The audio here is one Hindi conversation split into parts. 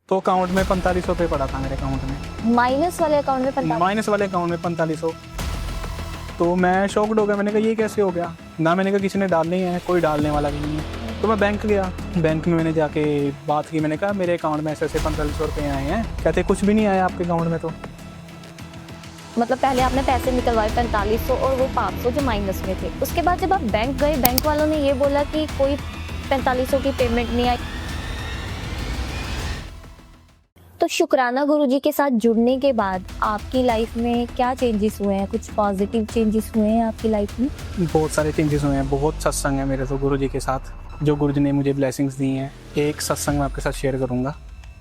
तो अकाउंट में 4500 पड़ा था मेरे अकाउंट में। माइनस वाले अकाउंट में 45? माइनस वाले अकाउंट में 4500। तो मैं शॉक्ड हो गया, मैंने कहा ये कैसे हो गया ना, मैंने कहा किसी ने डालने हैं, कोई डालने वाला भी नहीं है। तो मैं बैंक गया, बैंक में मैंने जाके बात की, मैंने कहा मेरे अकाउंट में ऐसे ऐसे 4500 रुपये आए हैं। कहते कुछ भी नहीं आया आपके अकाउंट में। तो मतलब पहले आपने पैसे निकलवाए 4500 और वो 500 जो माइनस में थे। उसके बाद जब आप बैंक गए, बैंक वालों ने ये बोला कि कोई 4500 की पेमेंट नहीं आई। तो शुक्राना गुरुजी के साथ जुड़ने के बाद आपकी लाइफ में क्या चेंजेस हुए हैं? कुछ पॉजिटिव चेंजेस हुए हैं आपकी लाइफ में? बहुत सारे चेंजेस हुए हैं, बहुत सत्संग है मेरे तो गुरुजी के साथ, जो गुरुजी ने मुझे ब्लेसिंग्स दी हैं। एक सत्संग मैं आपके साथ शेयर करूंगा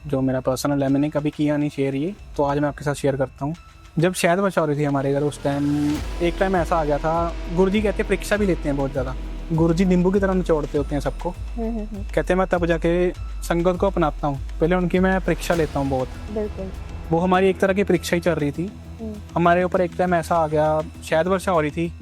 जो मेरा पर्सनल है, मैंने कभी किया नहीं शेयर ये, तो आज मैं आपके साथ शेयर करता हूँ। जब शहद वर्षा हो रही थी हमारे घर, उस टाइम एक टाइम ऐसा आ गया था, गुरुजी कहते हैं परीक्षा भी लेते हैं बहुत ज़्यादा। गुरुजी नींबू की तरह निचोड़ते होते हैं सबको। कहते हैं मैं तब जाके संगत को अपनाता हूँ, पहले उनकी मैं परीक्षा लेता हूँ बहुत। बिल्कुल। वो हमारी एक तरह की परीक्षा ही चल रही थी। हमारे ऊपर एक टाइम ऐसा आ गया, शहद वर्षा हो रही थी,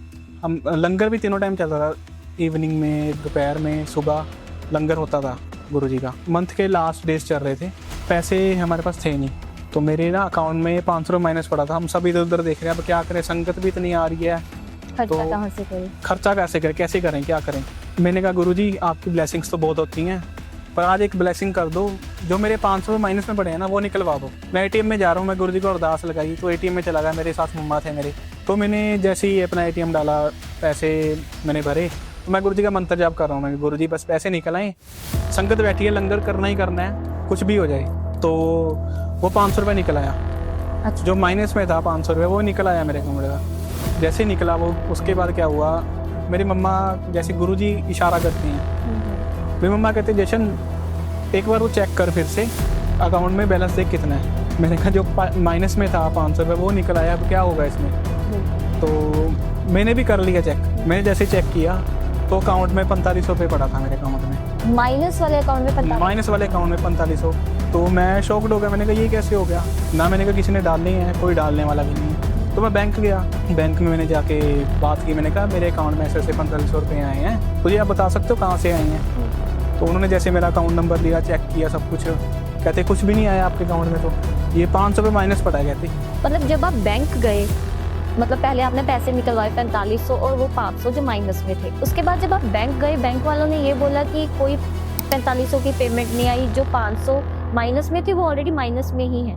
हम लंगर भी तीनों टाइम चलता था, इवनिंग में, दोपहर में, सुबह लंगर होता था गुरुजी का। मंथ के लास्ट डेज चल रहे थे, पैसे हमारे पास थे नहीं, तो मेरे ना अकाउंट में 500 माइनस पड़ा था। हम सब इधर उधर देख रहे हैं अब क्या करें, संगत भी इतनी आ रही है, खर्चा कहाँ से करें, खर्चा कैसे करें, कैसे करें, क्या करें। मैंने कहा गुरुजी आपकी ब्लेसिंग्स तो बहुत होती हैं, पर आज एक ब्लेसिंग कर दो, जो मेरे 500 माइनस में पड़े हैं ना वो निकलवा दो। मैं एटीएम में जा रहा हूँ, मैं गुरुजी को अरदास लगाई तो एटीएम में चला गया, मेरे साथ मम्मा थे मेरे। तो मैंने जैसे ही अपना एटीएम डाला, पैसे मैंने भरे, तो मैं गुरुजी का मंत्र जाप कर रहा हूँ, मैं गुरुजी बस पैसे निकल आए, संगत बैठी है, लंगर करना ही करना है, कुछ भी हो जाए। तो वो 500 रुपये निकल आया। अच्छा। जो माइनस में था 500 रुपये वो निकल आया मेरे अकाउंट का। जैसे ही निकला वो, उसके बाद क्या हुआ, मेरी मम्मा जैसे गुरुजी इशारा करती हैं, मेरी मम्मा कहते जशन एक बार वो चेक कर फिर से अकाउंट में बैलेंस देख कितना है। मैंने कहा जो माइनस में था 500 रुपये वो निकल आया, अब क्या होगा इसमें। तो मैंने भी कर लिया चेक। मैंने जैसे चेक किया तो अकाउंट में 4500 रुपये पड़ा था मेरे अकाउंट में। माइनस वाले अकाउंट में 45? माइनस वाले अकाउंट में 4500। तो मैं शॉक्ड हो गया, मैंने कहा ये कैसे हो गया ना, मैंने कहा किसी ने डालने हैं, कोई डालने वाला भी नहीं है। तो मैं बैंक गया, बैंक में मैंने जाके बात की, मैंने कहा मेरे अकाउंट में ऐसे ऐसे 4500 रुपये आए हैं, तो ये आप बता सकते हो कहाँ से आए हैं। तो उन्होंने जैसे मेरा अकाउंट नंबर लिया, चेक किया सब कुछ, कहते कुछ भी नहीं आया आपके अकाउंट में, तो ये 500 रुपये माइनस पड़ा है। कहते मतलब जब आप बैंक गए, मतलब पहले आपने पैसे निकलवाए 4500 और वो 500 जो माइनस में थे। उसके बाद जब आप बैंक गए, बैंक वालों ने ये बोला कि कोई 4500 की पेमेंट नहीं आई, जो 500 माइनस में थी वो ऑलरेडी माइनस में ही है।